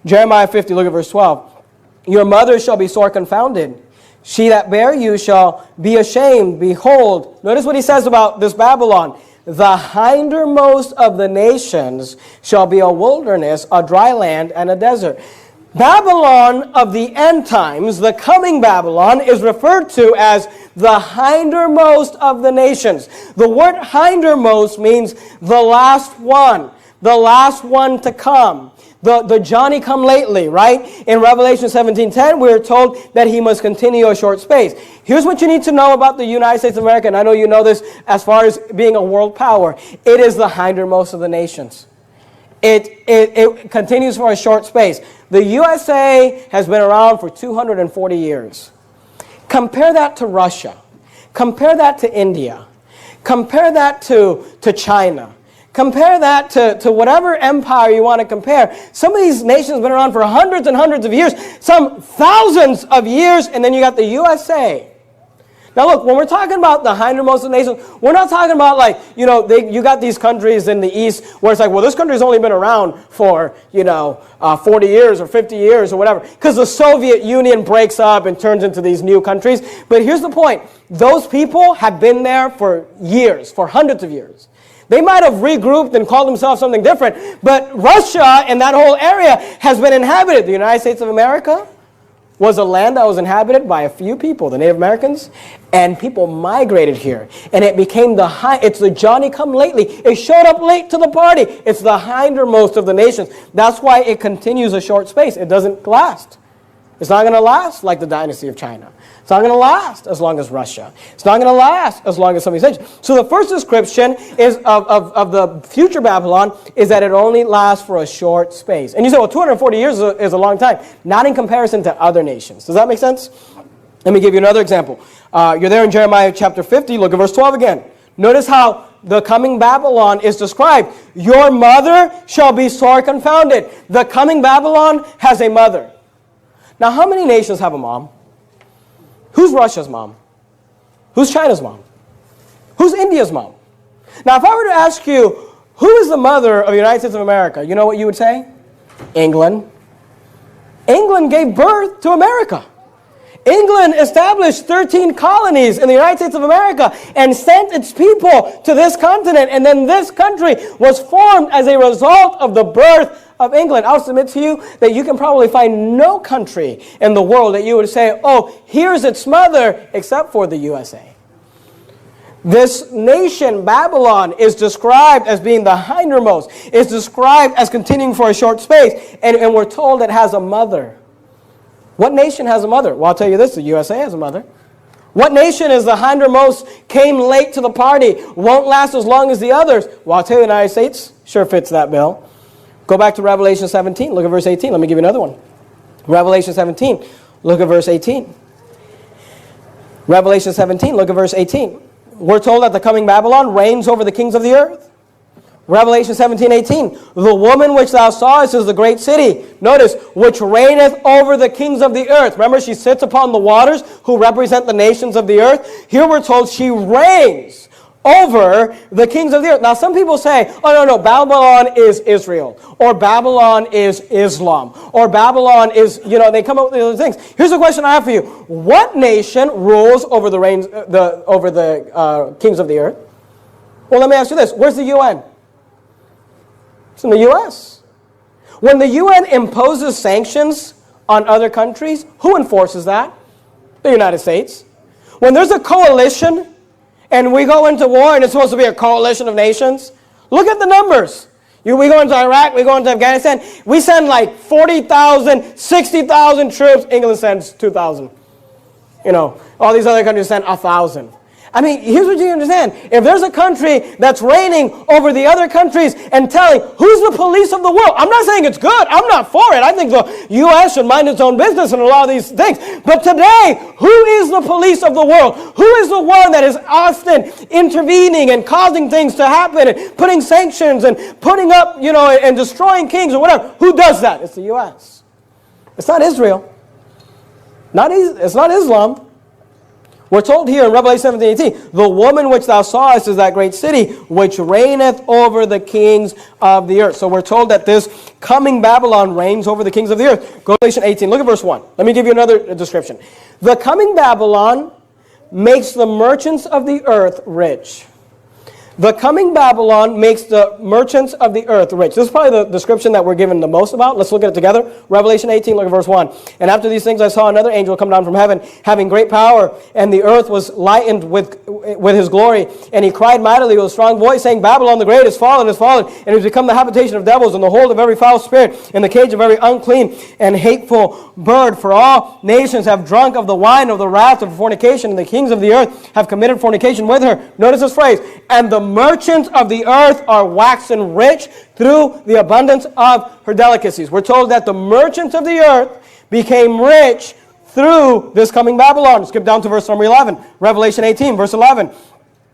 Jeremiah 50, look at verse 12. Your mother shall be sore confounded. She that bare you shall be ashamed. Behold, notice what he says about this Babylon. The hindermost of the nations shall be a wilderness, a dry land, and a desert. Babylon of the end times, the coming Babylon, is referred to as the hindermost of the nations. The word hindermost means the last one to come. The Johnny come lately, right? In Revelation 17:10, we are told that he must continue a short space. Here's what you need to know about the United States of America, and I know you know this as far as being a world power. It is the hindermost of the nations. It continues for a short space. The USA has been around for 240 years. Compare that to Russia. Compare that to India. Compare that to China. Compare that to whatever empire you want to compare. Some of these nations have been around for hundreds and hundreds of years, some thousands of years, and then you got the USA. Now look, when we're talking about the hindermost of the nations, we're not talking about like, you got these countries in the East where it's like, well, this country's only been around for, 40 years or 50 years or whatever, because the Soviet Union breaks up and turns into these new countries. But here's the point. Those people have been there for years, for hundreds of years. They might have regrouped and called themselves something different, but Russia and that whole area has been inhabited. The United States of America was a land that was inhabited by a few people, the Native Americans, and people migrated here. And it became it's the Johnny come lately. It showed up late to the party. It's the hindermost of the nations. That's why it continues a short space. It doesn't last. It's not going to last like the dynasty of China. It's not going to last as long as Russia. It's not going to last as long as some of these nations. So the first description is of the future Babylon is that it only lasts for a short space. And you say, well, 240 years is a long time. Not in comparison to other nations. Does that make sense? Let me give you another example. You're there in Jeremiah chapter 50. Look at verse 12 again. Notice how the coming Babylon is described. Your mother shall be sore confounded. The coming Babylon has a mother. Now, how many nations have a mom? Who's Russia's mom? Who's China's mom? Who's India's mom? Now, if I were to ask you, who is the mother of the United States of America? You know what you would say? England. England gave birth to America. England established 13 colonies in the United States of America and sent its people to this continent. And then this country was formed as a result of the birth of England. I'll submit to you that you can probably find no country in the world that you would say, oh, here's its mother, except for the USA. This nation, Babylon, is described as being the hindermost. It's described as continuing for a short space. And we're told it has a mother. What nation has a mother? Well, I'll tell you this, the USA has a mother. What nation is the hindermost, came late to the party, won't last as long as the others? Well, I'll tell you, the United States sure fits that bill. Go back to Revelation 17. Look at verse 18. Let me give you another one. Revelation 17. Look at verse 18. Revelation 17. Look at verse 18. We're told that the coming Babylon reigns over the kings of the earth. Revelation 17:18. The woman which thou sawest is the great city. Notice, which reigneth over the kings of the earth. Remember, she sits upon the waters who represent the nations of the earth. Here we're told she reigns over the kings of the earth. Now, some people say, oh, no, Babylon is Israel. Or Babylon is Islam. Or Babylon is, they come up with other things. Here's a question I have for you. What nation rules over the kings of the earth? Well, let me ask you this. Where's the UN? It's in the U.S. When the UN imposes sanctions on other countries, who enforces that? The United States. When there's a coalition and we go into war and it's supposed to be a coalition of nations, look at the numbers. We go into Iraq, we go into Afghanistan, we send like 40,000, 60,000 troops. England sends 2,000. All these other countries send 1,000. I mean, here's what you understand. If there's a country that's reigning over the other countries and telling who's the police of the world, I'm not saying it's good. I'm not for it. I think the U.S. should mind its own business in a lot of these things. But today, who is the police of the world? Who is the one that is often intervening and causing things to happen and putting sanctions and putting up, and destroying kings or whatever? Who does that? It's the U.S. It's not Israel. It's not Islam. We're told here in Revelation 17:18, the woman which thou sawest is that great city, which reigneth over the kings of the earth. So we're told that this coming Babylon reigns over the kings of the earth. Go to Revelation 18. Look at verse 1. Let me give you another description. The coming Babylon makes the merchants of the earth rich. The coming Babylon makes the merchants of the earth rich. This is probably the description that we're given the most about. Let's look at it together. Revelation 18, look at verse 1. And after these things I saw another angel come down from heaven, having great power, and the earth was lightened with his glory. And he cried mightily with a strong voice, saying, Babylon the great is fallen, and has become the habitation of devils, and the hold of every foul spirit, and the cage of every unclean and hateful bird. For all nations have drunk of the wine of the wrath of fornication, and the kings of the earth have committed fornication with her. Notice this phrase, and the merchants of the earth are waxen rich through the abundance of her delicacies. We're told that the merchants of the earth became rich through this coming Babylon. Skip down to verse number 11. Revelation 18, verse 11.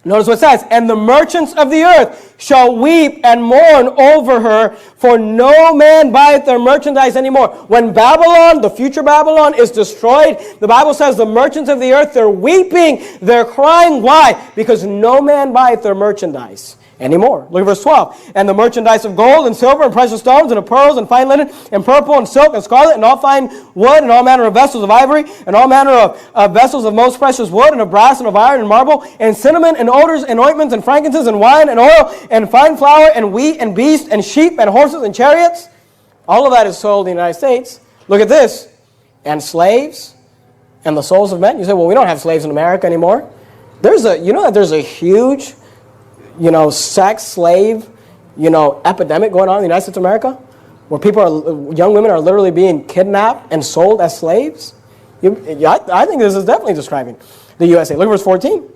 Notice what it says, and the merchants of the earth shall weep and mourn over her, for no man buyeth their merchandise anymore. When Babylon, the future Babylon, is destroyed, the Bible says the merchants of the earth, they're weeping, they're crying. Why? Because no man buyeth their merchandise anymore. Look at verse 12. And the merchandise of gold and silver and precious stones and of pearls and fine linen and purple and silk and scarlet and all fine wood and all manner of vessels of ivory and all manner of vessels of most precious wood and of brass and of iron and marble and cinnamon and odors and ointments and frankincense and wine and oil and fine flour and wheat and beasts and sheep and horses and chariots. All of that is sold in the United States. Look at this. And slaves and the souls of men. You say, well, we don't have slaves in America anymore. There's a huge sex slave, epidemic going on in the United States of America, where young women are literally being kidnapped and sold as slaves. I think this is definitely describing the USA. Look at verse 14.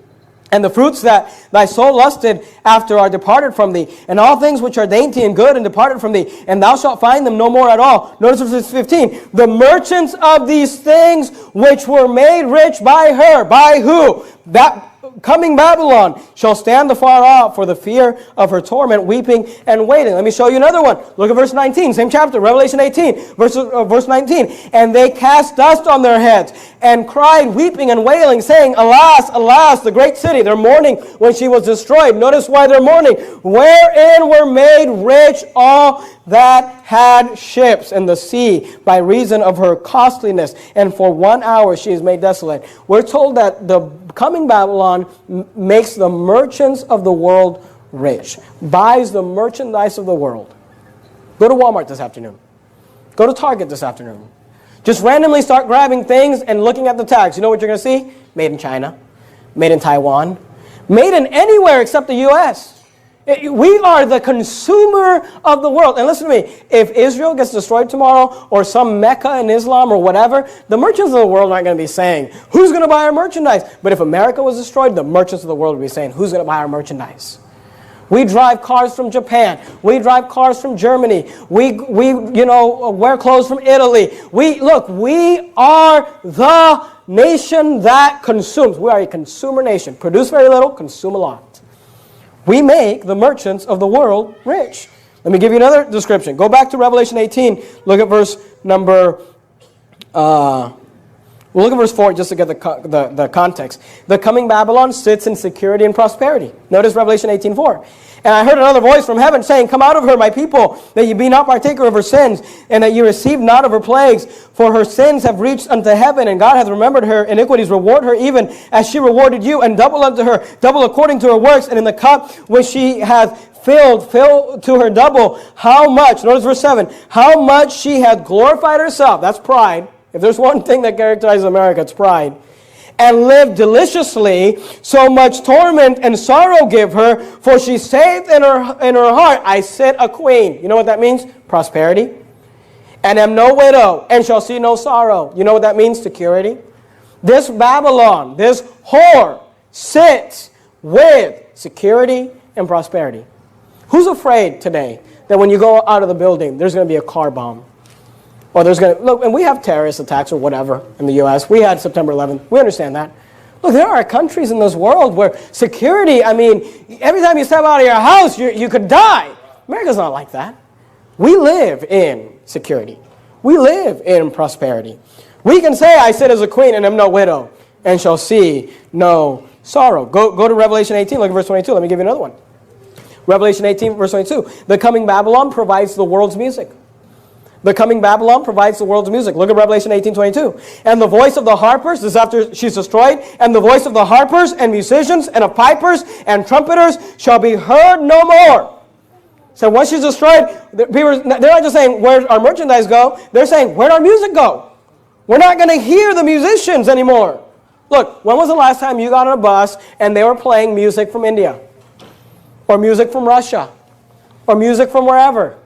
And the fruits that thy soul lusted after are departed from thee, and all things which are dainty and good and departed from thee, and thou shalt find them no more at all. Notice verse 15. The merchants of these things which were made rich by her. By who? That coming Babylon shall stand afar off for the fear of her torment, weeping and waiting. Let me show you another one. Look at verse 19, same chapter, Revelation 18, verse 19. And they cast dust on their heads and cried, weeping and wailing, saying, Alas, alas, the great city. They're mourning when she was destroyed. Notice why they're mourning. Wherein were made rich all that had ships in the sea by reason of her costliness, and for 1 hour she is made desolate. We're told that the coming Babylon makes the merchants of the world rich, buys the merchandise of the world. Go to Walmart this afternoon. Go to Target this afternoon. Just randomly start grabbing things and looking at the tags. You know what you're going to see? Made in China, made in Taiwan, made in anywhere except the U.S. We are the consumer of the world. And listen to me, if Israel gets destroyed tomorrow, or some Mecca in Islam or whatever, the merchants of the world aren't going to be saying, who's going to buy our merchandise? But if America was destroyed, the merchants of the world would be saying, who's going to buy our merchandise? We drive cars from Japan. We drive cars from Germany. We wear clothes from Italy. We are the nation that consumes. We are a consumer nation. Produce very little, consume a lot. We make the merchants of the world rich. Let me give you another description. Go back to Revelation 18. Look at verse number... we'll look at verse 4 just to get the context. The coming Babylon sits in security and prosperity. Notice Revelation 18:4. And I heard another voice from heaven saying, Come out of her, my people, that ye be not partaker of her sins, and that ye receive not of her plagues. For her sins have reached unto heaven, and God hath remembered her iniquities. Reward her even as she rewarded you, and double unto her, double according to her works. And in the cup which she hath filled, fill to her double. How much? Notice verse 7. How much she hath glorified herself. That's pride. If there's one thing that characterizes America, it's pride. And lived deliciously, so much torment and sorrow give her, for she saith in her heart, I sit a queen. You know what that means? Prosperity. And am no widow, and shall see no sorrow. You know what that means? Security. This Babylon, this whore, sits with security and prosperity. Who's afraid today that when you go out of the building, there's going to be a car bomb? Or there's going to, look, and we have terrorist attacks or whatever in the U.S. We had September 11th. We understand that. Look, there are countries in this world where security, every time you step out of your house, you could die. America's not like that. We live in security. We live in prosperity. We can say, I sit as a queen and am no widow. and shall see no sorrow. Go to Revelation 18, look at verse 22. Let me give you another one. Revelation 18, verse 22. The coming Babylon provides the world's music. The coming Babylon provides the world's music. Look at Revelation 18:22. And the voice of the harpers, this is after she's destroyed, and the voice of the harpers and musicians and of pipers and trumpeters shall be heard no more. So once she's destroyed, they're not just saying, where'd our merchandise go? They're saying, where'd our music go? We're not going to hear the musicians anymore. Look, when was the last time you got on a bus and they were playing music from India? Or music from Russia? Or music from wherever?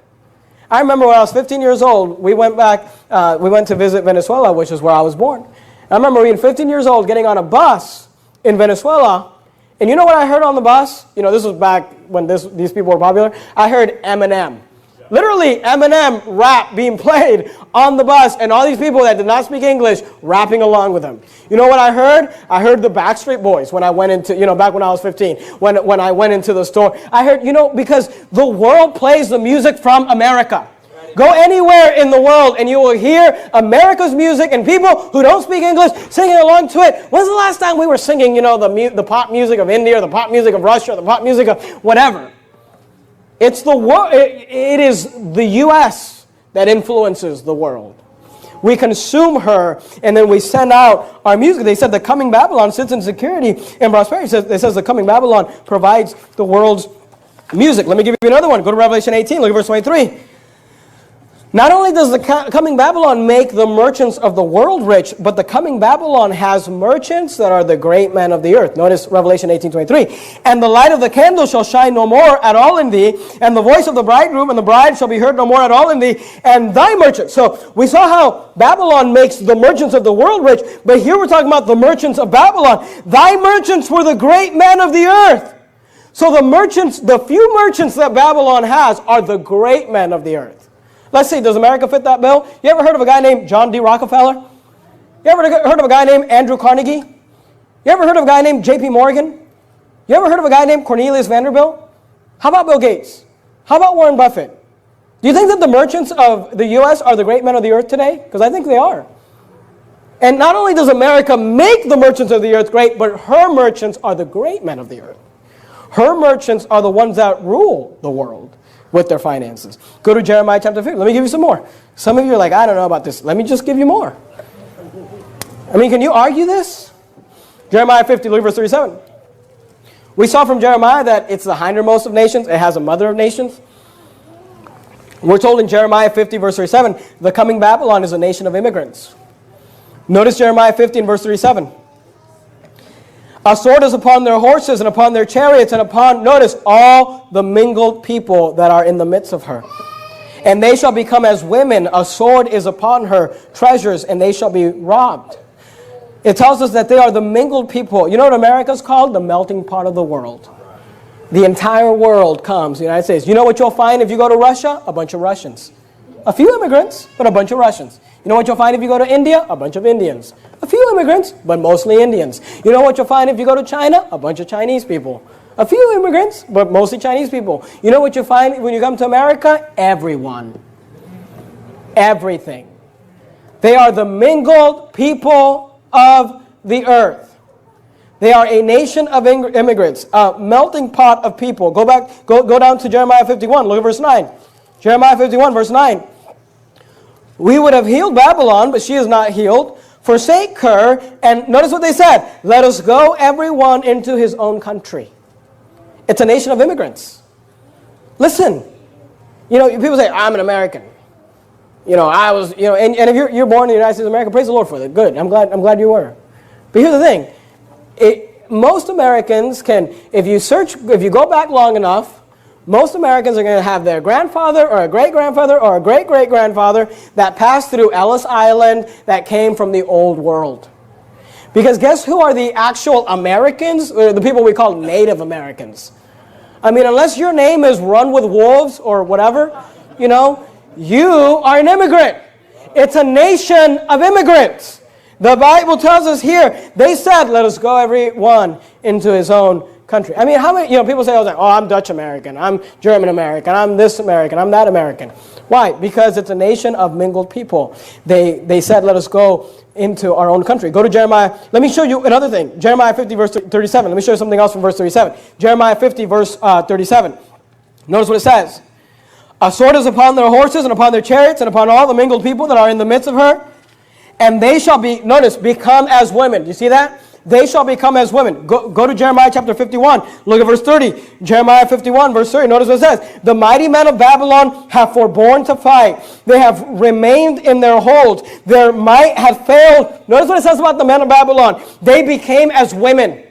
I remember when I was 15 years old, we went to visit Venezuela, which is where I was born. I remember being 15 years old, getting on a bus in Venezuela, and you know what I heard on the bus? You know, this was back when these people were popular. I heard Eminem. Literally, Eminem rap being played on the bus, and all these people that did not speak English rapping along with him. You know what I heard? I heard the Backstreet Boys when I went into, back when I was 15, when I went into the store. I heard, because the world plays the music from America. Go anywhere in the world and you will hear America's music and people who don't speak English singing along to it. When's the last time we were singing, the pop music of India, or the pop music of Russia, or the pop music of whatever? It's the world. It is the U.S. that influences the world. We consume her, and then we send out our music. They said the coming Babylon sits in security and prosperity. It says the coming Babylon provides the world's music. Let me give you another one. Go to Revelation 18. Look at verse 23. Not only does the coming Babylon make the merchants of the world rich, but the coming Babylon has merchants that are the great men of the earth. Notice Revelation 18:23. And the light of the candle shall shine no more at all in thee, and the voice of the bridegroom and the bride shall be heard no more at all in thee, and thy merchants. So we saw how Babylon makes the merchants of the world rich, but here we're talking about the merchants of Babylon. Thy merchants were the great men of the earth. So the few merchants that Babylon has are the great men of the earth. Let's see, does America fit that bill? You ever heard of a guy named John D. Rockefeller? You ever heard of a guy named Andrew Carnegie? You ever heard of a guy named J.P. Morgan? You ever heard of a guy named Cornelius Vanderbilt? How about Bill Gates? How about Warren Buffett? Do you think that the merchants of the U.S. are the great men of the earth today? Because I think they are. And not only does America make the merchants of the earth great, but her merchants are the great men of the earth. Her merchants are the ones that rule the world with their finances. Go to Jeremiah chapter 50. Let me give you some more. Some of you are like, I don't know about this. Let me just give you more. Can you argue this? Jeremiah 50, look at verse 37. We saw from Jeremiah that it's the hindermost of nations. It has a mother of nations. We're told in Jeremiah 50, verse 37, the coming Babylon is a nation of immigrants. Notice Jeremiah 50 and verse 37. A sword is upon their horses and upon their chariots and upon, notice, all the mingled people that are in the midst of her. And they shall become as women. A sword is upon her treasures, and they shall be robbed. It tells us that they are the mingled people. You know what America's called? The melting pot of the world. The entire world comes to the United States. You know what you'll find if you go to Russia? A bunch of Russians. A few immigrants, but a bunch of Russians. You know what you'll find if you go to India? A bunch of Indians. A few immigrants, but mostly Indians. You know what you'll find if you go to China? A bunch of Chinese people. A few immigrants, but mostly Chinese people. You know what you'll find when you come to America? Everyone. Everything. They are the mingled people of the earth. They are a nation of immigrants, a melting pot of people. Go down to Jeremiah 51. Look at verse 9. Jeremiah 51, verse 9. We would have healed Babylon, but she is not healed. Forsake her, and notice what they said. Let us go everyone into his own country. It's a nation of immigrants. Listen, people say, I'm an American. I was, and if you're born in the United States of America, praise the Lord for that. Good, I'm glad you were. But here's the thing. Most Americans can, if you go back long enough, most Americans are going to have their grandfather or a great-grandfather or a great-great-grandfather that passed through Ellis Island that came from the old world. Because guess who are the actual Americans? Or the people we call Native Americans. Unless your name is Run with Wolves or whatever, you are an immigrant. It's a nation of immigrants. The Bible tells us here, they said, let us go everyone into his own country. I mean, how many, people say all the time, oh, I'm Dutch American, I'm German American, I'm this American, I'm that American. Why? Because it's a nation of mingled people. They said, let us go into our own country. Go to Jeremiah. Let me show you another thing. Jeremiah 50, verse 37. Let me show you something else from verse 37. Jeremiah 50, verse 37. Notice what it says. A sword is upon their horses and upon their chariots and upon all the mingled people that are in the midst of her. And they shall be, notice, become as women. You see that? They shall become as women. Go to Jeremiah chapter 51. Look at verse 30. Jeremiah 51, verse 30. Notice what it says. The mighty men of Babylon have forborne to fight. They have remained in their holds. Their might hath failed. Notice what it says about the men of Babylon. They became as women.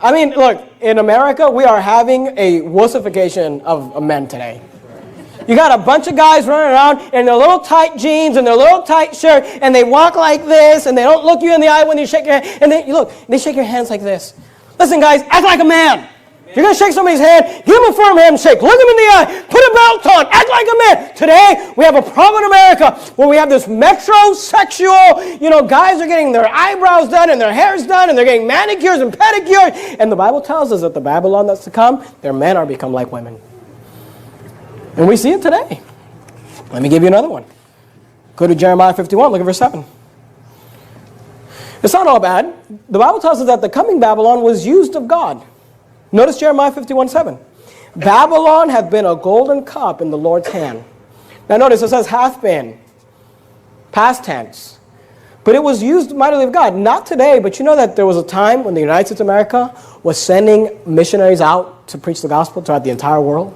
I mean, look, in America, we are having a wussification of men today. You got a bunch of guys running around in their little tight jeans and their little tight shirt, and they walk like this, and they don't look you in the eye when you shake your hand. And they shake your hands like this. Listen, guys, act like a man. If you're going to shake somebody's hand, give them a firm handshake. Look them in the eye. Put a belt on. Act like a man. Today, we have a problem in America where we have this metrosexual, guys are getting their eyebrows done and their hair's done, and they're getting manicures and pedicures. And the Bible tells us that the Babylon that's to come, their men are become like women. And we see it today. Let me give you another one. Go to Jeremiah 51, look at verse 7. It's not all bad. The Bible tells us that the coming Babylon was used of God. Notice Jeremiah 51, 7. Babylon hath been a golden cup in the Lord's hand. Now notice it says hath been. Past tense. But it was used mightily of God. Not today, but you know that there was a time when the United States of America was sending missionaries out to preach the gospel throughout the entire world.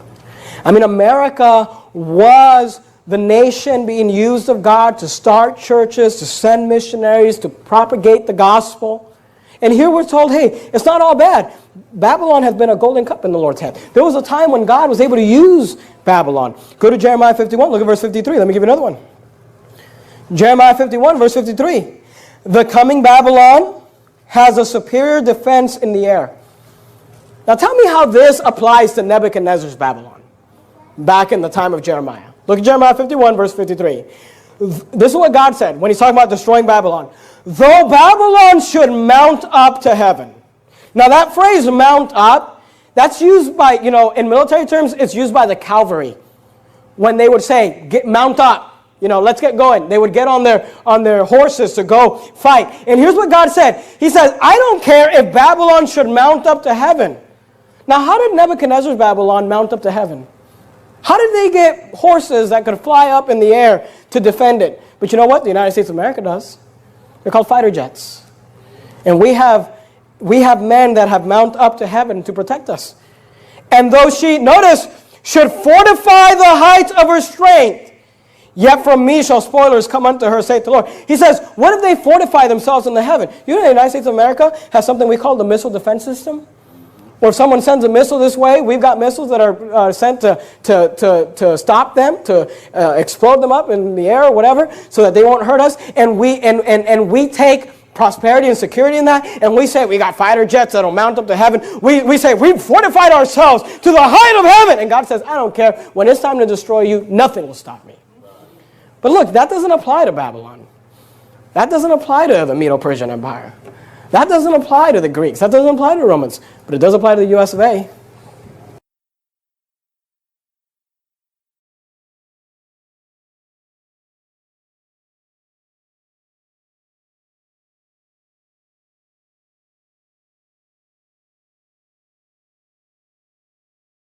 I mean, America was the nation being used of God to start churches, to send missionaries, to propagate the gospel. And here we're told, hey, it's not all bad. Babylon has been a golden cup in the Lord's hand. There was a time when God was able to use Babylon. Go to Jeremiah 51, look at verse 53. Let me give you another one. Jeremiah 51, verse 53. The coming Babylon has a superior defense in the air. Now tell me how this applies to Nebuchadnezzar's Babylon back in the time of Jeremiah. Look at Jeremiah 51, verse 53. This is what God said when he's talking about destroying Babylon. Though Babylon should mount up to heaven. Now that phrase, mount up, that's used by, in military terms, it's used by the cavalry. When they would say, mount up, let's get going. They would get on their horses to go fight. And here's what God said. He says, I don't care if Babylon should mount up to heaven. Now how did Nebuchadnezzar's Babylon mount up to heaven? How did they get horses that could fly up in the air to defend it? But you know what? The United States of America does. They're called fighter jets. And we have men that have mounted up to heaven to protect us. And though she, notice, should fortify the heights of her strength, yet from me shall spoilers come unto her, saith the Lord. He says, what if they fortify themselves in the heaven? You know the United States of America has something we call the missile defense system? Or if someone sends a missile this way, we've got missiles that are sent to stop them, to explode them up in the air or whatever, so that they won't hurt us. And we take prosperity and security in that, and we say we got fighter jets that'll mount up to heaven. We say we've fortified ourselves to the height of heaven. And God says, I don't care. When it's time to destroy you, nothing will stop me. But look, that doesn't apply to Babylon. That doesn't apply to the Medo-Persian Empire. That doesn't apply to the Greeks. That doesn't apply to the Romans. But it does apply to the US of A.